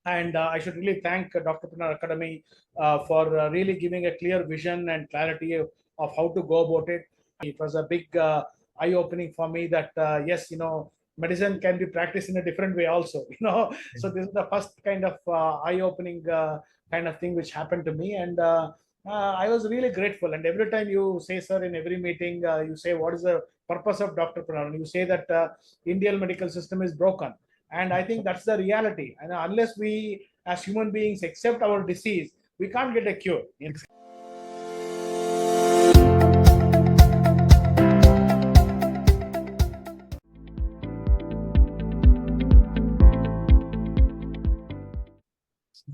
And I should really thank Doctorpreneur Academy for really giving a clear vision and clarity of how to go about it. It was a big eye-opening for me that yes, medicine can be practiced in a different way also. So this is the first kind of eye-opening kind of thing which happened to me, and I was really grateful. And every time you say, sir, in every meeting, you say, what is the purpose of Doctorpreneur? And you say that Indian medical system is broken, and I think that's the reality. And unless we, as human beings, accept our disease, we can't get a cure.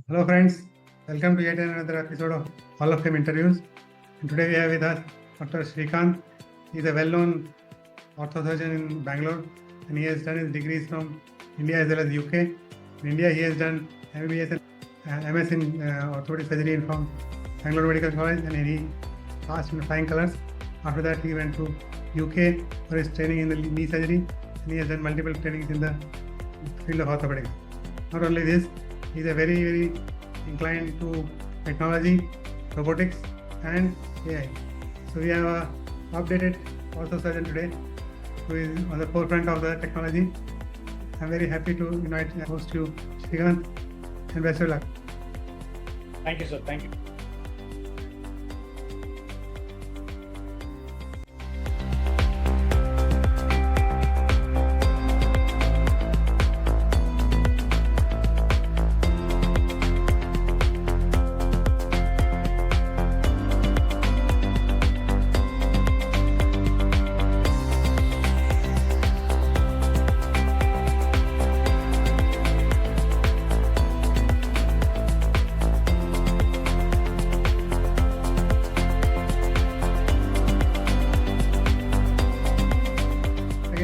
Hello friends, welcome to yet another episode of Hall of Fame interviews. And today we have with us Dr. Srikanth. He is a well-known orthosurgeon in Bangalore, and he has done his degrees from India as well as UK. In India, he has done MBBS and MS in orthopedic surgery from Bangalore Medical College, and he passed in flying colors. After that, he went to UK for his training in the knee surgery, and he has done multiple trainings in the field of orthopedics. Not only this, he is a very, very inclined to technology, robotics, and AI. So we have a updated orthosurgeon today who is on the forefront of the technology. I'm very happy to invite and host you, Srikanth, and best of luck. Thank you, sir. Thank you.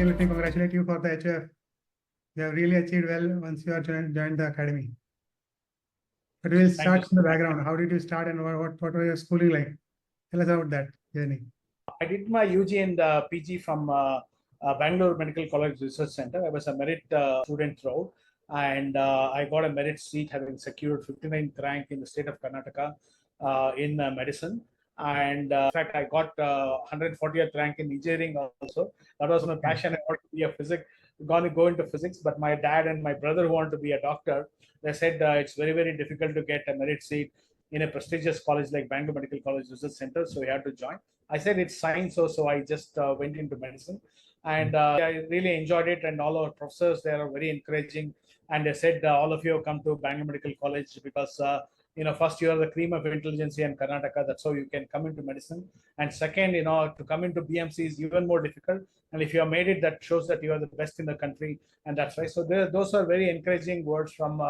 Let me congratulate you for the HF. You have really achieved well once you are joined the academy. But we'll start from the background. How did you start, and what were your schooling like? Tell us about that journey. I did my UG and PG from Bangalore Medical College Research Center. I was a merit student throughout, and I got a merit seat having secured 59th rank in the state of Karnataka in medicine. And in fact, I got 140th rank in engineering also. That was my passion. I wanted to be a going to go into physics, but my dad and my brother who wanted to be a doctor, they said it's very, very difficult to get a merit seat in a prestigious college like Bangalore Medical College Research Center, so we had to join. I said it's science, so I just went into medicine, and I really enjoyed it. And all our professors there are very encouraging, and they said all of you come to Bangalore Medical College because first you are the cream of intelligence in Karnataka. That's how you can come into medicine. And second, to come into BMC is even more difficult. And if you have made it, that shows that you are the best in the country, and that's why. So those are very encouraging words from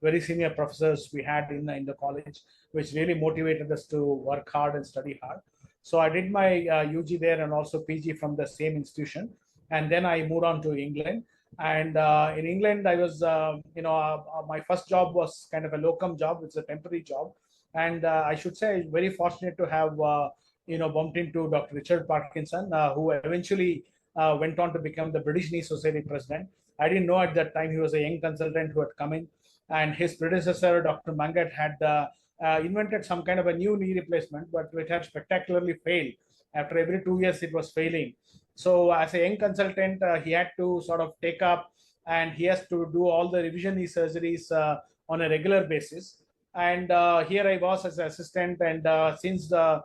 very senior professors we had in the college, which really motivated us to work hard and study hard. So I did my UG there and also PG from the same institution, and then I moved on to England. And in England, I was, my first job was kind of a locum job. It's a temporary job. And I should say I'm very fortunate to have, bumped into Dr. Richard Parkinson, who eventually went on to become the British Knee Society president. I didn't know at that time he was a young consultant who had come in. And his predecessor, Dr. Mangat, had invented some kind of a new knee replacement, but it had spectacularly failed. After every 2 years, it was failing. So as a young consultant, he had to sort of take up, and he has to do all the revision knee surgeries on a regular basis. And here I was as an assistant, and since Mr.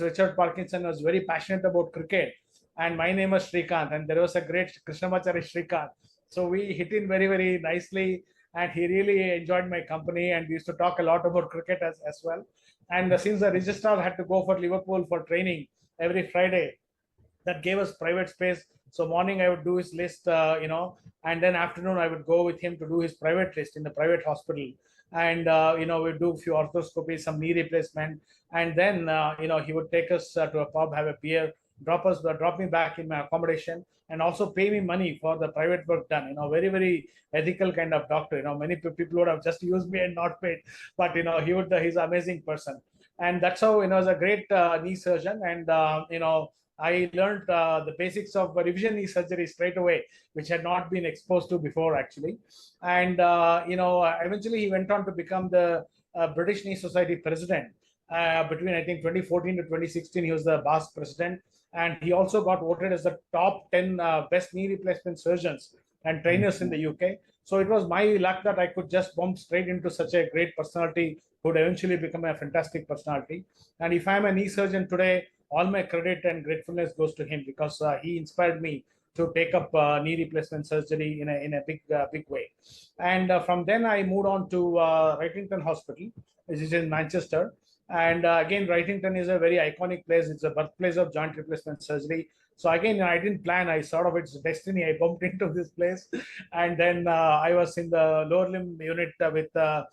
Richard Parkinson was very passionate about cricket, and my name was Srikanth, and there was a great Krishnamacharya Srikanth. So we hit in very, very nicely, and he really enjoyed my company, and we used to talk a lot about cricket as well. And since the registrar had to go for Liverpool for training every Friday, that gave us private space. So morning I would do his list, and then afternoon I would go with him to do his private list in the private hospital. And, we'd do a few arthroscopies, some knee replacement. And then, he would take us to a pub, have a beer, drop me back in my accommodation, and also pay me money for the private work done. Very, very ethical kind of doctor. Many people would have just used me and not paid, but he's an amazing person. And that's how, as a great knee surgeon. And I learned the basics of revision knee surgery straight away, which had not been exposed to before actually. And eventually he went on to become the British Knee Society president. Between I think 2014 to 2016, he was the past president, and he also got voted as the top 10 best knee replacement surgeons and trainers in the UK. So it was my luck that I could just bump straight into such a great personality who would eventually become a fantastic personality. And if I'm a knee surgeon today, all my credit and gratefulness goes to him, because he inspired me to take up knee replacement surgery in a big way. And from then I moved on to Wrightington Hospital, which is in Manchester. And again, Wrightington is a very iconic place. It's a birthplace of joint replacement surgery. So again, I didn't plan. I sort of, it's destiny. I bumped into this place, and then I was in the lower limb unit with the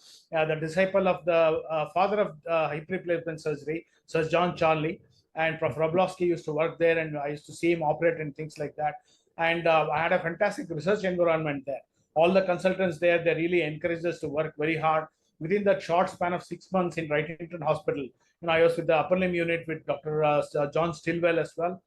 disciple of the father of hip replacement surgery, Sir John Charlie, and Prof. Roblowski used to work there, and I used to see him operate and things like that. And I had a fantastic research environment there. All the consultants there, they really encouraged us to work very hard. Within that short span of 6 months in Wrightington Hospital, I was with the upper limb unit with Dr. John Stilwell as well.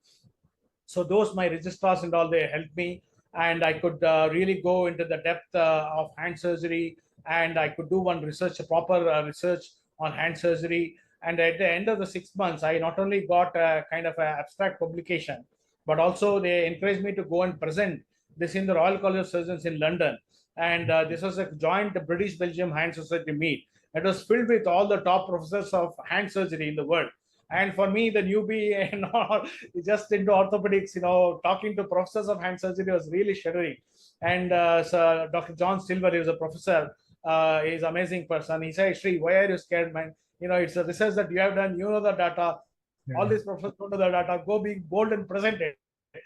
So those, my registrars and all, they helped me, and I could really go into the depth of hand surgery, and I could do one research, a proper research on hand surgery. And at the end of the 6 months, I not only got a kind of an abstract publication, but also they encouraged me to go and present this in the Royal College of Surgeons in London. And this was a joint British-Belgium Hand Society meet. It was filled with all the top professors of hand surgery in the world. And for me, the newbie and all, just into orthopedics, talking to professors of hand surgery was really shuddering. And so Dr. John Silver, he was a professor, he's an amazing person. He said, Sri, why are you scared, man? It's a research that you have done, you know the data. Yeah. All these professors don't know the data. Go be bold and present it.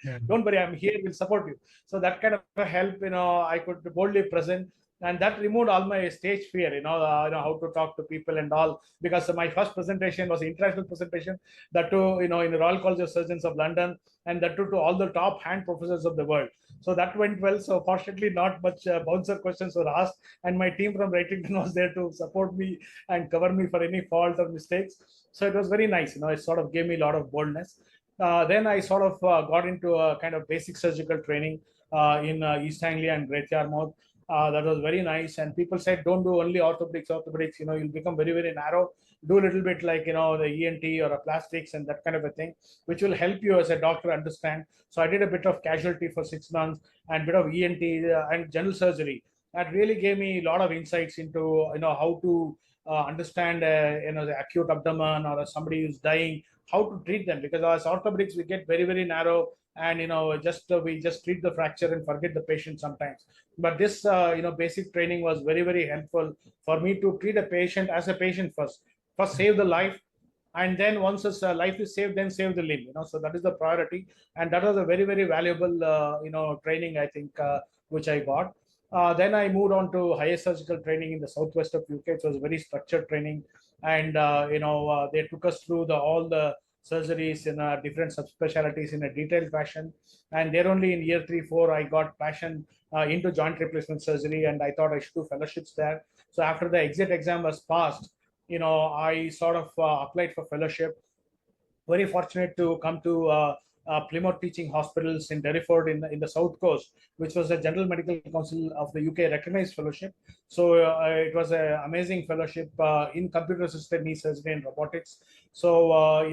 Yeah. Don't worry, I'm here, we'll support you. So that kind of help, I could boldly present. And that removed all my stage fear, how to talk to people and all, because my first presentation was an international presentation, that too, in the Royal College of Surgeons of London, and that too to all the top hand professors of the world. So that went well. So fortunately, not much bouncer questions were asked, and my team from Wrightington was there to support me and cover me for any fault or mistakes. So it was very nice. It sort of gave me a lot of boldness. Then I sort of got into a kind of basic surgical training in East Anglia and Great Yarmouth. That was very nice. And people said, don't do only orthopedics, you'll become very, very narrow. Do a little bit like, the ENT or a plastics and that kind of a thing, which will help you as a doctor understand. So I did a bit of casualty for 6 months and a bit of ENT and general surgery. That really gave me a lot of insights into, how to understand, the acute abdomen or somebody who's dying, how to treat them. Because as orthopedics, we get very, very narrow, and we just treat the fracture and forget the patient sometimes. But this basic training was very, very helpful for me to treat a patient as a patient first save the life, and then once his life is saved, then save the limb. So that is the priority, and that was a very, very valuable training, I think, which I got. Then I moved on to higher surgical training in the southwest of UK. It was very structured training, and they took us through all the surgeries in different subspecialties in a detailed fashion. And there only in year 3-4 I got passion into joint replacement surgery, and I thought I should do fellowships there. So after the exit exam was passed, I sort of applied for fellowship. Very fortunate to come to Plymouth Teaching Hospitals in Derriford in the South Coast, which was a General Medical Council of the UK recognized fellowship. So it was an amazing fellowship in computer-assisted knee surgery and robotics. So,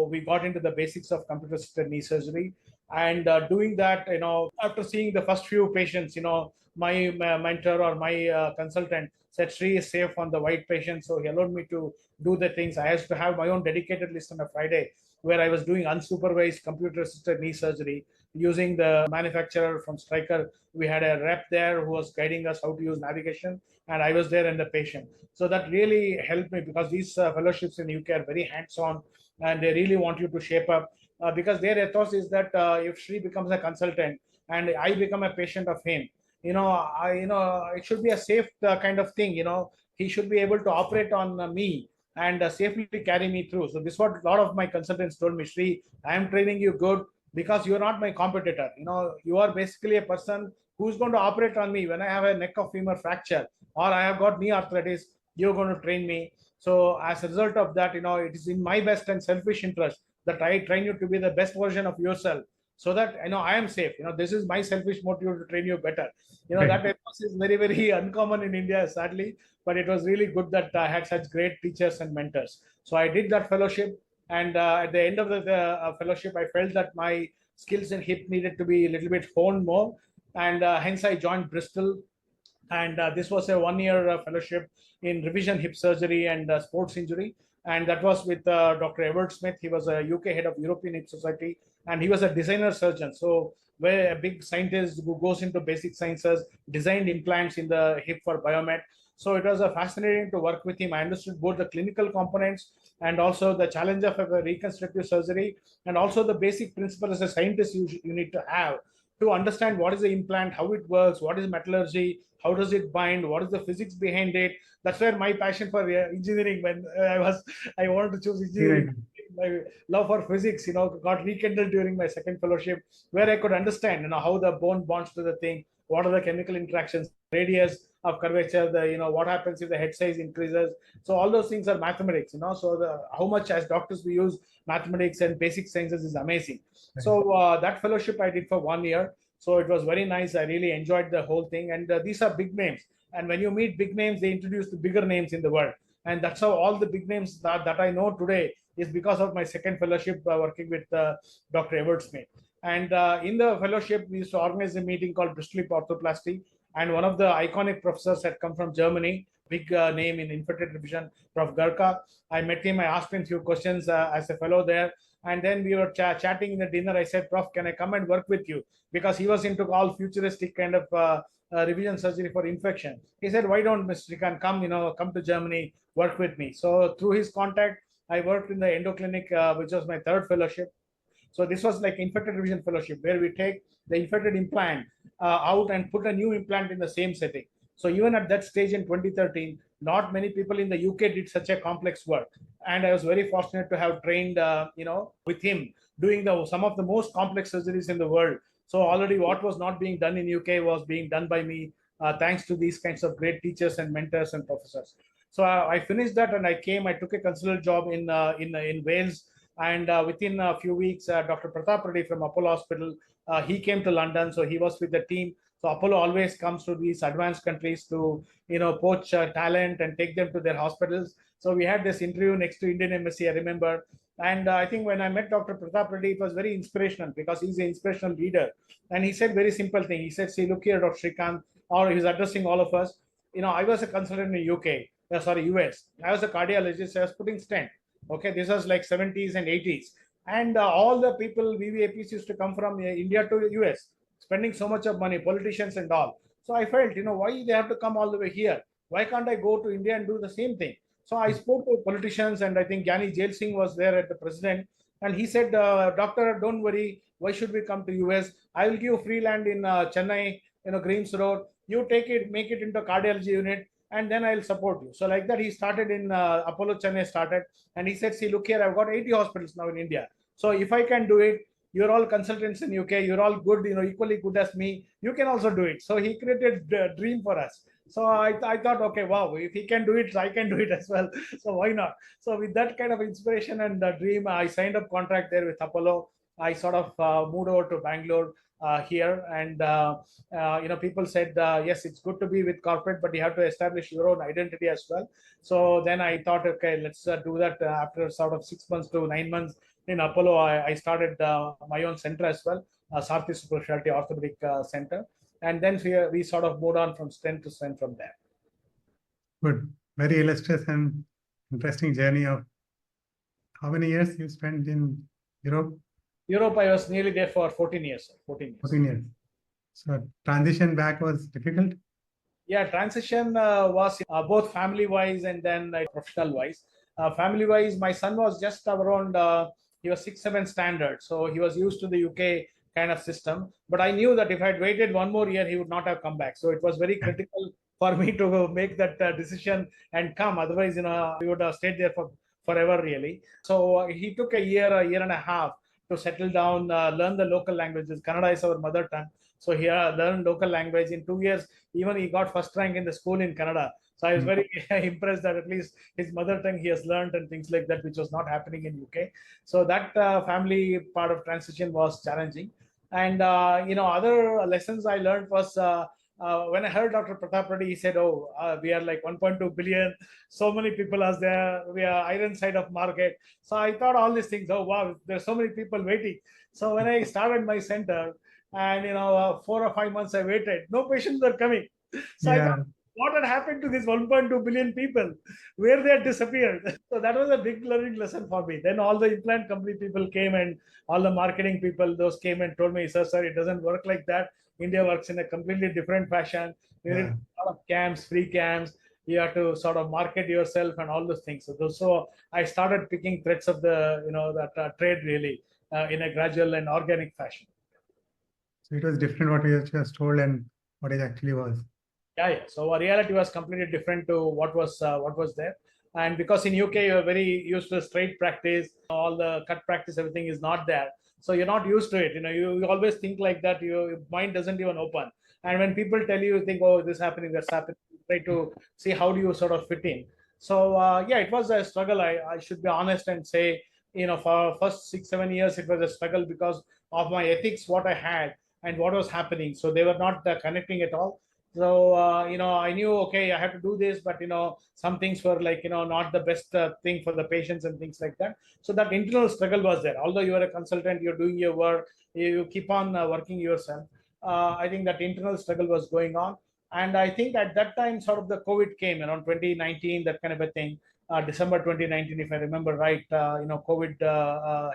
we got into the basics of computer-assisted knee surgery. And doing that, after seeing the first few patients, my mentor or my consultant said, Sri is safe on the white patient. So he allowed me to do the things. I had to have my own dedicated list on a Friday, where I was doing unsupervised computer-assisted knee surgery using the manufacturer from Stryker. We had a rep there who was guiding us how to use navigation, and I was there and the patient. So that really helped me, because these fellowships in the UK are very hands-on, and they really want you to shape up, because their ethos is that if Sri becomes a consultant and I become a patient of him, it should be a safe kind of thing. He should be able to operate on me and safely carry me through. So this is what a lot of my consultants told me, Sri, I am training you good because you're not my competitor. You are basically a person who's going to operate on me when I have a neck of femur fracture or I have got knee arthritis. You're going to train me. So as a result of that, it is in my best and selfish interest that I train you to be the best version of yourself, so that I am safe. This is my selfish motive to train you better. That ethos is very, very uncommon in India, sadly, but it was really good that I had such great teachers and mentors. So I did that fellowship, and at the end of the fellowship, I felt that my skills in hip needed to be a little bit honed more, and hence I joined Bristol. And this was a 1 year fellowship in revision hip surgery and sports injury, and that was with Dr. Edward Smith. He was a UK head of European Hip Society, and he was a designer surgeon. So where a big scientist who goes into basic sciences, designed implants in the hip for biomed. So it was fascinating to work with him. I understood both the clinical components and also the challenge of a reconstructive surgery, and also the basic principle as a scientist you need to have to understand what is the implant, how it works, what is metallurgy, how does it bind, what is the physics behind it. That's where my passion for engineering, when I wanted to choose engineering, my love for physics, got rekindled during my second fellowship, where I could understand, how the bone bonds to the thing, what are the chemical interactions, radius of curvature, what happens if the head size increases. So all those things are mathematics, so how much as doctors we use mathematics and basic sciences is amazing. So that fellowship I did for 1 year. So it was very nice. I really enjoyed the whole thing. And these are big names. And when you meet big names, they introduce the bigger names in the world. And that's how all the big names that I know today is because of my second fellowship working with Dr. Edward Smith. And in the fellowship, we used to organize a meeting called Bristol Orthoplasty. And one of the iconic professors had come from Germany, big name in infected revision, Prof. Gurka. I met him. I asked him a few questions as a fellow there. And then we were chatting in the dinner. I said, Prof, can I come and work with you? Because he was into all futuristic kind of revision surgery for infection. He said, why don't Mr. Srikanth come to Germany, work with me. So through his contact, I worked in the endo clinic, which was my third fellowship. So this was like infected revision fellowship, where we take the infected implant out and put a new implant in the same setting. So even at that stage in 2013, not many people in the UK did such a complex work. And I was very fortunate to have trained, with him, doing some of the most complex surgeries in the world. So already what was not being done in UK was being done by me, thanks to these kinds of great teachers and mentors and professors. So I finished that, and I took a consultant job in Wales. And within a few weeks, Dr. Pratap Reddy from Apollo Hospital, he came to London. So he was with the team. So Apollo always comes to these advanced countries to, poach talent and take them to their hospitals. So we had this interview next to Indian Embassy, I remember. And I think when I met Dr. Pratap Reddy, it was very inspirational, because he's an inspirational leader. And he said very simple thing. He said, see, look here, Dr. Srikanth, or he's addressing all of us. I was a consultant in US. I was a cardiologist. I was putting stent. Okay, this was like 70s and 80s. And all the people, VVIPs, used to come from India to US, spending so much of money, politicians and all. So I felt, why they have to come all the way here? Why can't I go to India and do the same thing? So I spoke to politicians, and I think Gyani Jail Singh was there at the president. And he said, doctor, don't worry. Why should we come to US? I will give you free land in Chennai, Greens Road. You take it, make it into a cardiology unit, and then I'll support you. So like that, he started in Apollo Chennai started. And he said, see, look here, I've got 80 hospitals now in India. So if I can do it, you're all consultants in UK, you're all good, equally good as me, you can also do it. So he created a dream for us. So I thought, okay, wow, if he can do it, I can do it as well. So why not? So with that kind of inspiration and dream, I signed up contract there with Apollo. I sort of moved over to Bangalore here. And, people said, yes, it's good to be with corporate, but you have to establish your own identity as well. So then I thought, okay, let's do that. After sort of 6 months to 9 months in Apollo, I started my own center as well, Sarthi Super Specialty Orthopedic Center. And then we sort of moved on from strength to strength from there. Good. Very illustrious and interesting journey of how many years you spent in Europe? Europe, I was nearly there for 14 years. 14 years. So transition back was difficult? Yeah, transition was both family-wise and then professional-wise. Family-wise, my son was just around, he was 6-7 standard. So he was used to the UK kind of system. But I knew that if I had waited 1 more year, he would not have come back. So it was very critical for me to make that decision and come. Otherwise, we would have stayed there for forever, really. So he took a year and a half to settle down, learn the local languages. Kannada is our mother tongue. So he learned local language. In 2 years, even he got first rank in the school in Kannada. So I was very impressed that at least his mother tongue he has learned and things like that, which was not happening in UK. So that family part of transition was challenging. And other lessons I learned was when I heard Dr. Pratap Reddy, he said, "Oh, we are like 1.2 billion. So many people are there. We are iron side of market." So I thought all these things. Oh wow, there's so many people waiting. So when I started my center, and 4 or 5 months I waited, no patients were coming. So I Yeah. thought, what had happened to these 1.2 billion people? Where they had disappeared? So that was a big learning lesson for me. Then all the implant company people came, and all the marketing people, those came and told me, sir, it doesn't work like that. India works in a completely different fashion. You need a lot of camps, free camps. You have to sort of market yourself and all those things. So I started picking threads of the that trade really in a gradual and organic fashion. So it was different what you just told and what it actually was. Yeah. So our reality was completely different to what was there. And because in UK you're very used to straight practice, all the cut practice, everything is not there. So you're not used to it. You always think like that. Your mind doesn't even open. And when people tell you, you think, oh, this happening, that's happening. You try to see how do you sort of fit in. So it was a struggle. I should be honest and say, for first 6-7 years it was a struggle because of my ethics, what I had and what was happening. So they were not connecting at all. So I knew, okay, I have to do this, but some things were like not the best thing for the patients and things like that. So that internal struggle was there. Although you are a consultant, you're doing your work, you keep on working yourself. I think that internal struggle was going on. And I think at that time sort of the COVID came around 2019, that kind of a thing. December 2019, if I remember right. COVID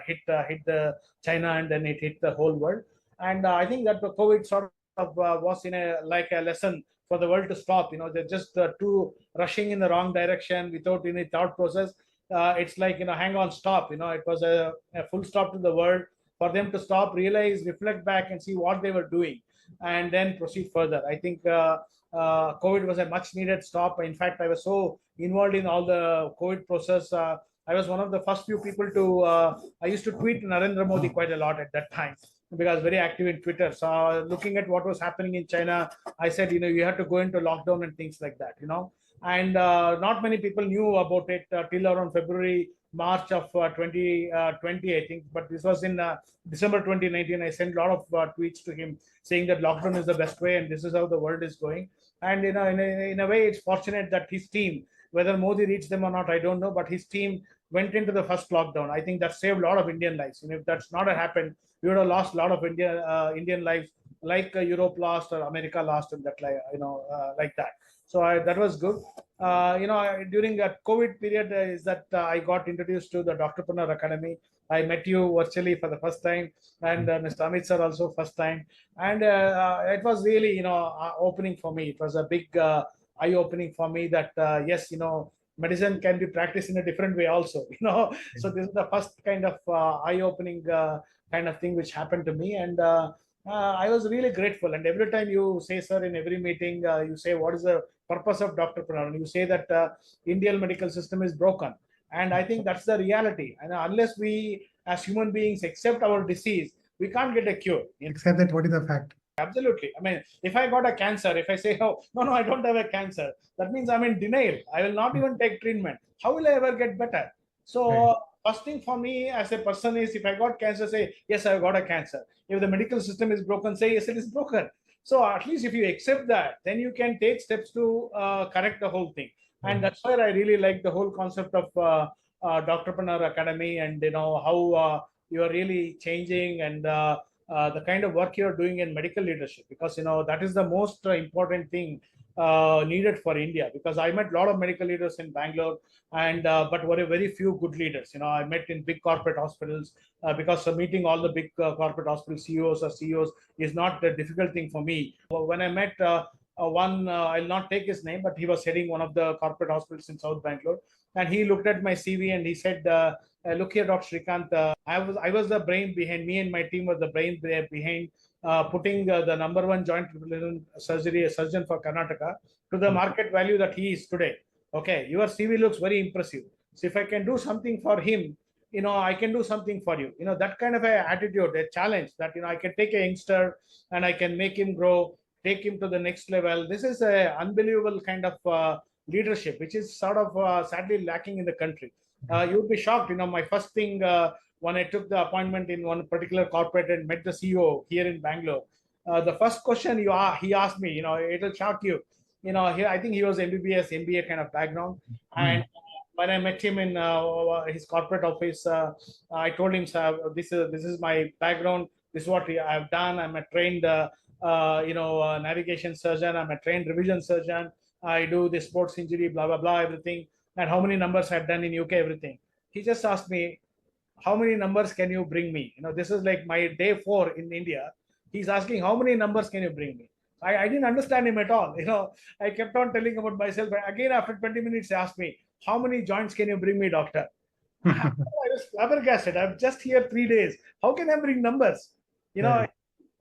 hit the China, and then it hit the whole world. And I think that the COVID sort of was in a like a lesson for the world to stop. They're just too rushing in the wrong direction without any thought process. It's like, hang on, stop. It was a full stop to the world for them to stop, realize, reflect back, and see what they were doing, and then proceed further. I think COVID was a much needed stop. In fact, I was so involved in all the COVID process. I was one of the first few people to. I used to tweet Narendra Modi quite a lot at that time because I was very active in Twitter. So looking at what was happening in China, I said, you have to go into lockdown and things like that, And not many people knew about it till around February, March of 2020, I think. But this was in December 2019. I sent a lot of tweets to him saying that lockdown is the best way and this is how the world is going. And in a way, it's fortunate that his team, whether Modi reached them or not, I don't know, but his team went into the first lockdown. I think that saved a lot of Indian lives. If that's not happened, we would have lost a lot of Indian lives, like Europe lost or America lost, and that like that. So that was good. During that COVID period is that I got introduced to the Doctorpreneur Academy. I met you virtually for the first time, and Mr. Amit sir also first time, and it was really opening for me. It was a big eye opening for me that yes, medicine can be practiced in a different way also. So this is the first kind of eye opening kind of thing which happened to me, and I was really grateful. And every time you say, sir, in every meeting, you say, what is the purpose of Doctorpreneur? And you say that Indian medical system is broken. And I think that's the reality. And unless we, as human beings, accept our disease, we can't get a cure. Except that what is the fact? Absolutely. I mean, if I got a cancer, if I say, oh, no, I don't have a cancer, that means I'm in denial. I will not even take treatment. How will I ever get better? So, first thing for me as a person is, if I got cancer, say, yes, I've got a cancer. If the medical system is broken, say, yes, it is broken. So, at least if you accept that, then you can take steps to correct the whole thing. And that's where I really like the whole concept of Doctorpreneur Academy, and how you are really changing, and the kind of work you're doing in medical leadership, because that is the most important thing needed for India. Because I met a lot of medical leaders in Bangalore, and but were very few good leaders. I met in big corporate hospitals, because meeting all the big corporate hospital CEOs or CEOs is not a difficult thing for me. When I met one, I'll not take his name, but he was heading one of the corporate hospitals in South Bangalore, and he looked at my CV and he said, look here, Dr. Srikanth, I was the brain behind, me and my team was the brain behind putting the number one joint replacement surgeon for Karnataka to the market value that he is today. Okay, your CV looks very impressive. So if I can do something for him, I can do something for you. That kind of a attitude, a challenge that, I can take a youngster and I can make him grow, take him to the next level. This is a unbelievable kind of leadership, which is sort of sadly lacking in the country. You would be shocked. My first thing when I took the appointment in one particular corporate and met the CEO here in Bangalore, the first question he asked me, it'll shock you. Here I think he was MBBS, MBA kind of background, and when I met him in his corporate office, I told him, "Sir, this is my background. This is what I've done. I'm a trained, navigation surgeon. I'm a trained revision surgeon. I do the sports injury, blah blah blah, everything. And how many numbers I've done in UK, everything." He just asked me, "How many numbers can you bring me?" This is like my day 4 in India. He's asking, "How many numbers can you bring me?" I didn't understand him at all. I kept on telling about myself. Again, after 20 minutes, he asked me, "How many joints can you bring me, doctor?" I was flabbergasted. I'm just here 3 days. How can I bring numbers?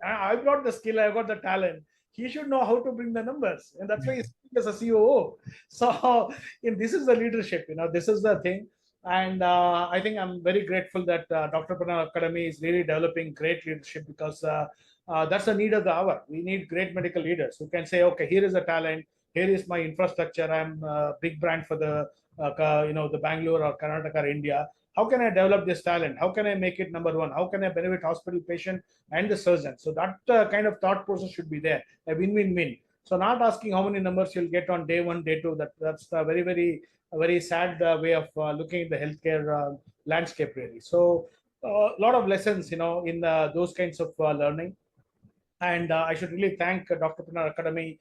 I've got the skill, I've got the talent. He should know how to bring the numbers. And that's why he's as a COO. So this is the leadership, this is the thing. And I think I'm very grateful that Doctorpreneur Academy is really developing great leadership, because that's the need of the hour. We need great medical leaders who can say, okay, here is a talent, here is my infrastructure. I'm a big brand for the Bangalore or Karnataka or India. How can I develop this talent? How can I make it number one? How can I benefit hospital patient and the surgeon? So that kind of thought process should be there, a win-win-win. So not asking how many numbers you'll get on day 1, day 2. That's a very sad way of looking at the healthcare landscape, really. So a lot of lessons, in those kinds of learning. And I should really thank Doctorpreneur Academy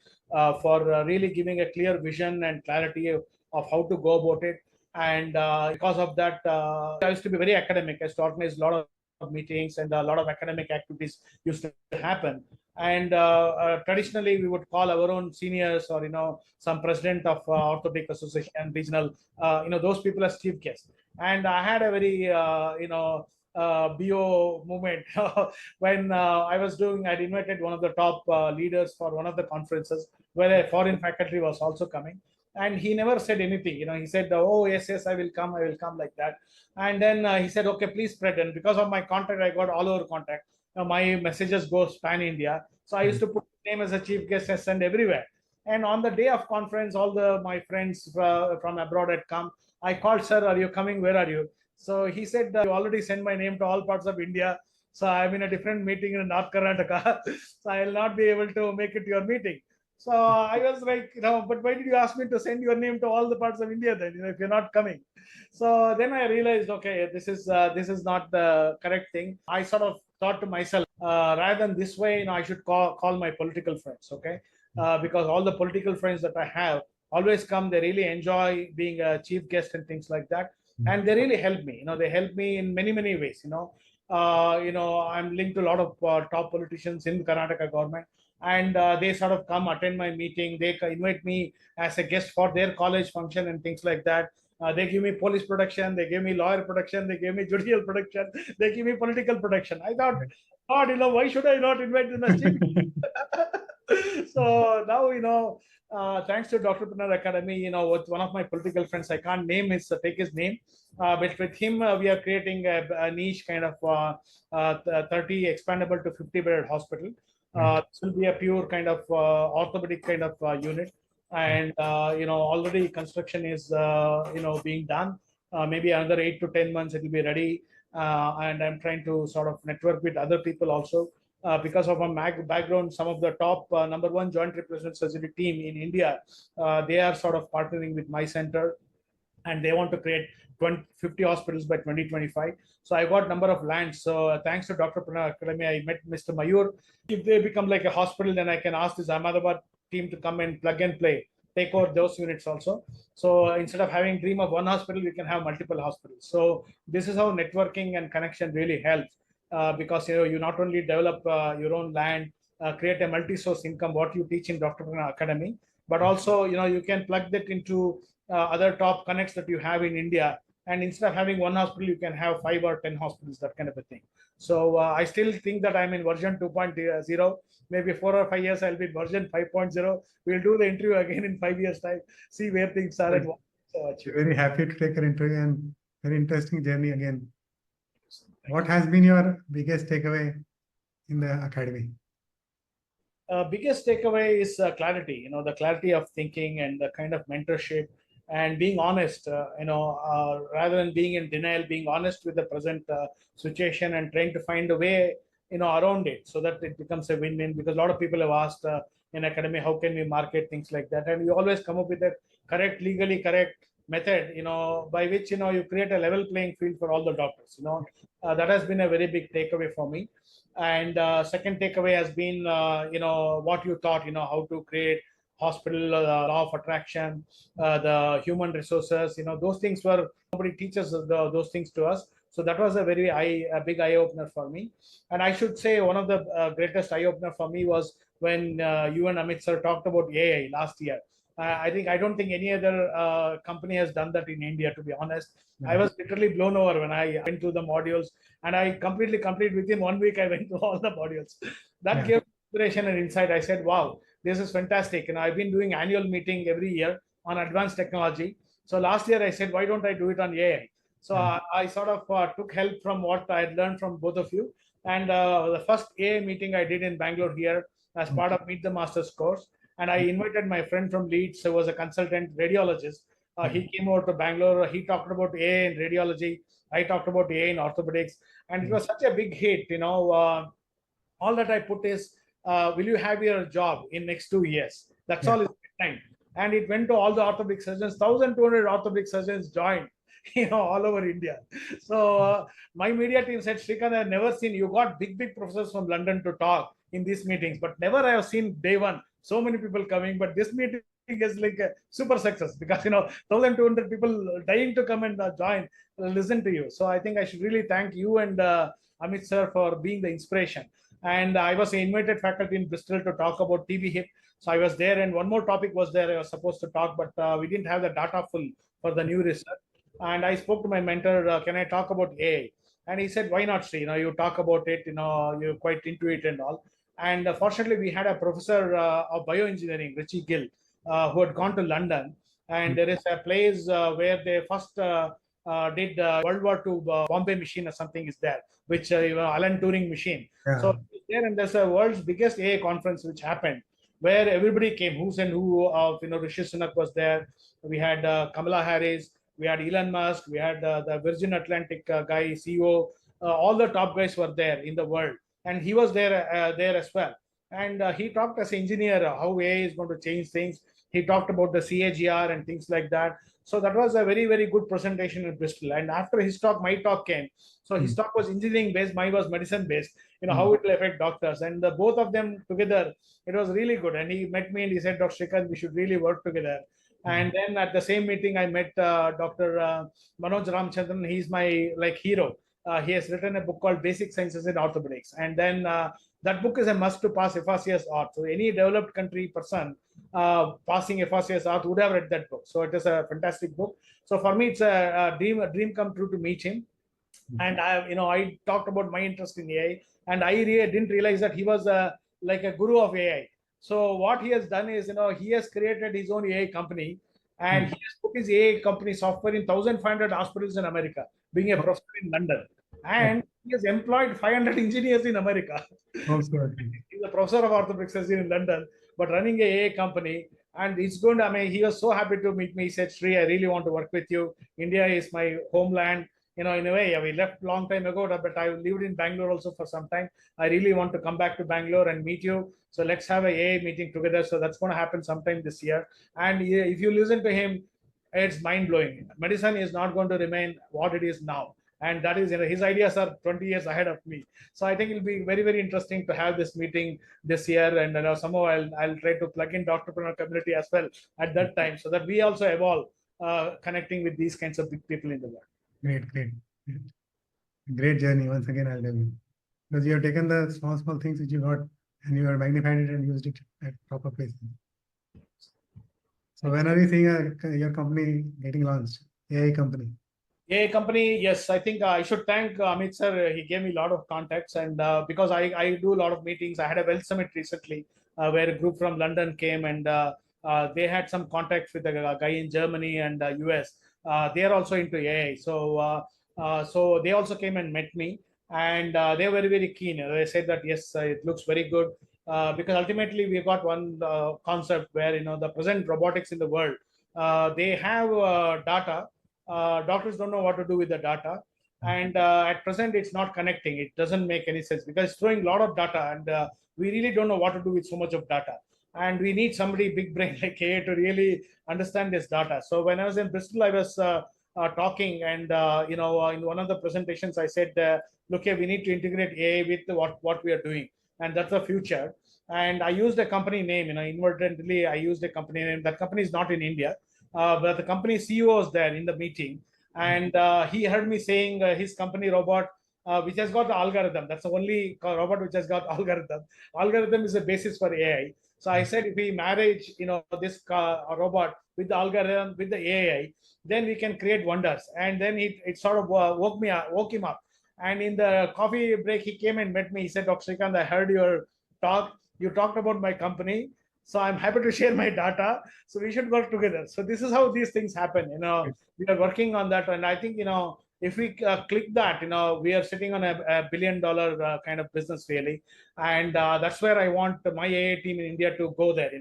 for really giving a clear vision and clarity of how to go about it. And because of that, I used to be very academic. I used to organize a lot of meetings, and a lot of academic activities used to happen. And traditionally, we would call our own seniors, or some president of Orthopedic Association, regional, those people as chief guests. And I had a very BO movement when I'd invited one of the top leaders for one of the conferences, where a foreign faculty was also coming. And he never said anything. He said, "Oh, yes, I will come, like that." And then he said, "Okay, please spread." And because of my contact, I got all over contact. My messages go pan India. So I used to put his name as a chief guest and send everywhere. And on the day of conference, all my friends from abroad had come. I called, "Sir, are you coming? Where are you?" So he said, "You already sent my name to all parts of India. So I'm in a different meeting in North Karnataka. So I'll not be able to make it to your meeting." So I was like, "But why did you ask me to send your name to all the parts of India then, if you're not coming?" So then I realized, okay, this is not the correct thing. I sort of thought to myself, rather than this way, I should call my political friends, okay? Because all the political friends that I have always come. They really enjoy being a chief guest and things like that. And they really help me. They help me in many, many ways. I'm linked to a lot of top politicians in the Karnataka government, and they sort of come attend my meeting. They invite me as a guest for their college function and things like that. They give me police protection, they give me lawyer protection, they give me judicial protection, they give me political protection. I thought, God, why should I not invite them as chief? So now, thanks to Doctorpreneur Academy, with one of my political friends, I can't take his name, but with him, we are creating a niche kind of 30 expandable to 50-bedded hospital. This will be a pure kind of orthopedic kind of unit. And, already construction is, being done. Maybe another 8 to 10 months, it will be ready. And I'm trying to sort of network with other people also. Because of my background, some of the top number 1 joint replacement surgery team in India, they are sort of partnering with my center, and they want to create 50 hospitals by 2025. So I got number of lands. So thanks to Doctorpreneur Academy, I met Mr. Mayur. If they become like a hospital, then I can ask this Ahmedabad team to come and plug and play, take over those units also. So instead of having dream of one hospital, we can have multiple hospitals. So this is how networking and connection really helps. Because you not only develop your own land, create a multi-source income, what you teach in Doctorpreneur Academy, but also you can plug that into other top connects that you have in India. And instead of having one hospital, you can have 5 or 10 hospitals, that kind of a thing. So I still think that I'm in version 2.0. Maybe 4 or 5 years, I'll be version 5.0. We'll do the interview again in 5 years' time, see where things are. And very happy to take an interview, and very interesting journey again. What has been your biggest takeaway in the academy? Biggest takeaway is clarity. The clarity of thinking and the kind of mentorship and being honest. Rather than being in denial, being honest with the present situation and trying to find a way, around it so that it becomes a win-win. Because a lot of people have asked in academy, how can we market things like that, and we always come up with a correct, legally correct method, by which you create a level playing field for all the doctors. That has been a very big takeaway for me. And second takeaway has been, what you thought, how to create hospital, law of attraction, the human resources, those things were, nobody teaches those things to us. So that was a big eye opener for me. And I should say one of the greatest eye opener for me was when you and Amit sir talked about AI last year. I don't think any other company has done that in India, to be honest. Yeah. I was literally blown over when I went through the modules, and I completely completed within 1 week. I went through all the modules. That gave inspiration and insight. I said, wow, this is fantastic. I've been doing annual meeting every year on advanced technology. So last year I said, why don't I do it on AI? So I sort of took help from what I had learned from both of you. And the first AI meeting I did in Bangalore here as part of Meet the Masters course. And I invited my friend from Leeds, who was a consultant radiologist. He came over to Bangalore. He talked about AI in radiology. I talked about AI in orthopedics. And it was such a big hit. All that I put is, will you have your job in next 2 years? That's all is time. And it went to all the orthopedic surgeons. 1,200 orthopedic surgeons joined, all over India. So my media team said, Srikanth, I've never seen, you got big professors from London to talk in these meetings, but never I have seen day one so many people coming. But this meeting is like a super success because 1,200 people dying to come and join, listen to you. So I think I should really thank you and Amit sir for being the inspiration. And I was invited faculty in Bristol to talk about TB hip. So I was there, and one more topic was there I was supposed to talk, but we didn't have the data full for the new research. And I spoke to my mentor, can I talk about AI? And he said, why not, Sri? You talk about it, you're quite into it and all. And fortunately, we had a professor of bioengineering, Richie Gill, who had gone to London. And there is a place where they first did World War II Bombay machine or something is there, which, Alan Turing machine. Yeah. So there, and there's a world's biggest AI conference which happened, where everybody came, who's and who of, Rishi Sunak was there. We had Kamala Harris, we had Elon Musk, we had the Virgin Atlantic guy, CEO, all the top guys were there in the world. And he was there as well. And he talked as an engineer, how AI is going to change things. He talked about the CAGR and things like that. So that was a very, very good presentation in Bristol. And after his talk, my talk came. So his talk was engineering based, mine was medicine based, how it will affect doctors. And both of them together, it was really good. And he met me and he said, Dr. Srikanth, we should really work together. And then at the same meeting, I met Dr. Manoj Ramchandran. He's my hero. He has written a book called Basic Sciences in Orthopedics. And then that book is a must to pass FRCS Orth. So any developed country person passing FRCS Orth would have read that book. So it is a fantastic book. So for me, it's a dream come true to meet him. And I talked about my interest in AI, and I really didn't realize that he was like a guru of AI. So what he has done is, he has created his own AI company, and he has put his AI company software in 1,500 hospitals in America, being a professor in London. And he has employed 500 engineers in America. He's a professor of orthopedic surgery in London, but running an AI company. And it's going to, he was so happy to meet me. He said, Sri, I really want to work with you. India is my homeland. In a way, we left a long time ago, but I lived in Bangalore also for some time. I really want to come back to Bangalore and meet you. So let's have a AA meeting together. So that's going to happen sometime this year. And if you listen to him, it's mind-blowing. Medicine is not going to remain what it is now. And that is, his ideas are 20 years ahead of me. So I think it'll be very, very interesting to have this meeting this year. And somehow I'll try to plug in Doctorpreneur community as well at that time, so that we also evolve connecting with these kinds of big people in the world. Great journey. Once again, I'll tell you. Because you have taken the small things which you got and you have magnified it and used it at proper places. So when are you seeing your company getting launched? AI company? AI company, yes. I think I should thank Amit sir. He gave me a lot of contacts, and because I do a lot of meetings. I had a Wealth Summit recently where a group from London came, and they had some contacts with a guy in Germany and US. They are also into AI. So they also came and met me, and they were very, very keen. They said that, yes, it looks very good. because ultimately we got one concept where the present robotics in the world, they have data. Doctors don't know what to do with the data, and at present it's not connecting. It doesn't make any sense because it's throwing a lot of data, and we really don't know what to do with so much of data. And we need somebody big brain like AI to really understand this data. So when I was in Bristol, I was talking, and in one of the presentations, I said, "Look here, we need to integrate AI with what we are doing, and that's the future." And I used a company name, inadvertently, I used a company name. That company is not in India, but the company CEO was there in the meeting, and he heard me saying his company robot, which has got the algorithm. That's the only robot which has got algorithm. Algorithm is the basis for AI. So I said, if we marriage, this robot with the algorithm, with the AI, then we can create wonders. And then it sort of woke him up. And in the coffee break, he came and met me. He said, "Dr. Srikanth, I heard your talk. You talked about my company. So I'm happy to share my data. So we should work together." So this is how these things happen. We are working on that. And I think, if we click that, we are sitting on a $1 billion kind of business really. And that's where I want my AI team in India to go there,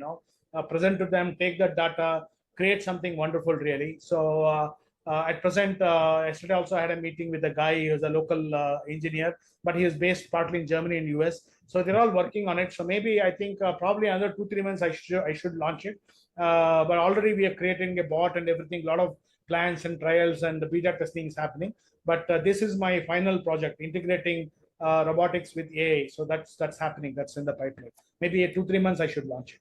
present to them, take that data, create something wonderful really. So at present, yesterday also I had a meeting with a guy who's a local engineer, but he is based partly in Germany and US. So they're all working on it. So maybe I think probably another 2-3 months I should launch it. But already we are creating a bot and everything, a lot of plans and trials and the beta testing is happening. But this is my final project, integrating robotics with AI. So that's happening. That's in the pipeline. Maybe 2-3 months I should launch it.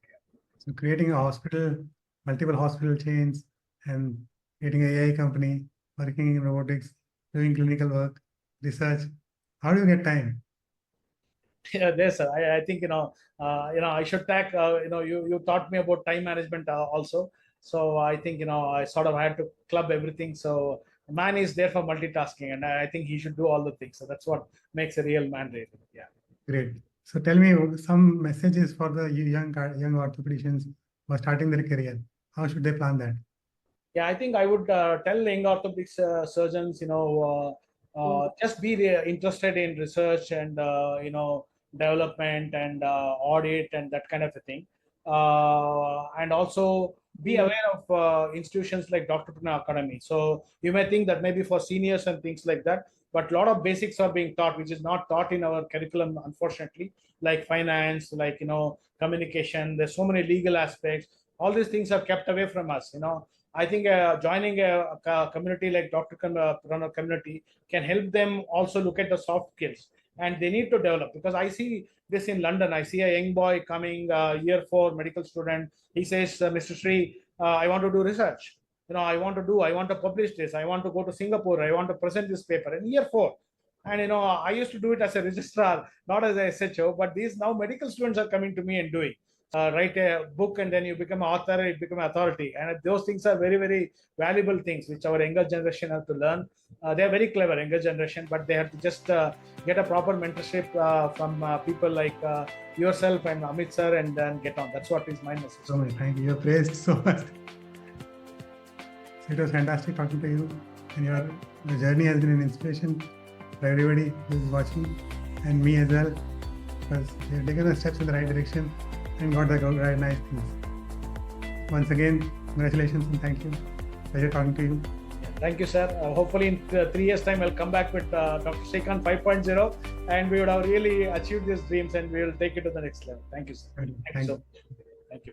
So creating a hospital, multiple hospital chains, and creating an AI company, working in robotics, doing clinical work, research. How do you get time? Yeah, yes, sir. I think I should thank you taught me about time management also. So I think I sort of had to club everything. So man is there for multitasking, and I think he should do all the things. So that's what makes a real man, really. Yeah. Great. So tell me some messages for the young orthopedicians who are starting their career. How should they plan that? Yeah, I think I would tell young orthopedics surgeons, just be interested in research and development and audit and that kind of a thing, and also be aware of institutions like Doctorpreneur Academy. So you may think that maybe for seniors and things like that, but a lot of basics are being taught, which is not taught in our curriculum, unfortunately, like finance, like communication. There's so many legal aspects. All these things are kept away from us. I think joining a community like Doctorpreneur community can help them also look at the soft skills, and they need to develop, because I see this in London. I see a young boy coming, year 4 medical student. He says, "Mr. Sri, I want to do research. I want to publish this. I want to go to Singapore. I want to present this paper in year 4." And I used to do it as a registrar, not as a SHO. But these now medical students are coming to me and doing. Write a book, and then you become an author, you become an authority. And those things are very, very valuable things which our younger generation have to learn. They're very clever, younger generation, but they have to just get a proper mentorship from people like yourself and Amit sir, and then get on. That's what is my message. So much. Thank you. You're praised so much. So it was fantastic talking to you, and your journey has been an inspiration for everybody who is watching, and me as well, because you've taken the steps in the right direction and got the right nice things. Once again, congratulations and thank you. Pleasure talking to you. Thank you, sir. Hopefully in 3 years' time, I'll come back with Dr. Srikanth 5.0, and we would have really achieved these dreams, and we will take it to the next level. Thank you, sir. Thank you. So much. Thank you.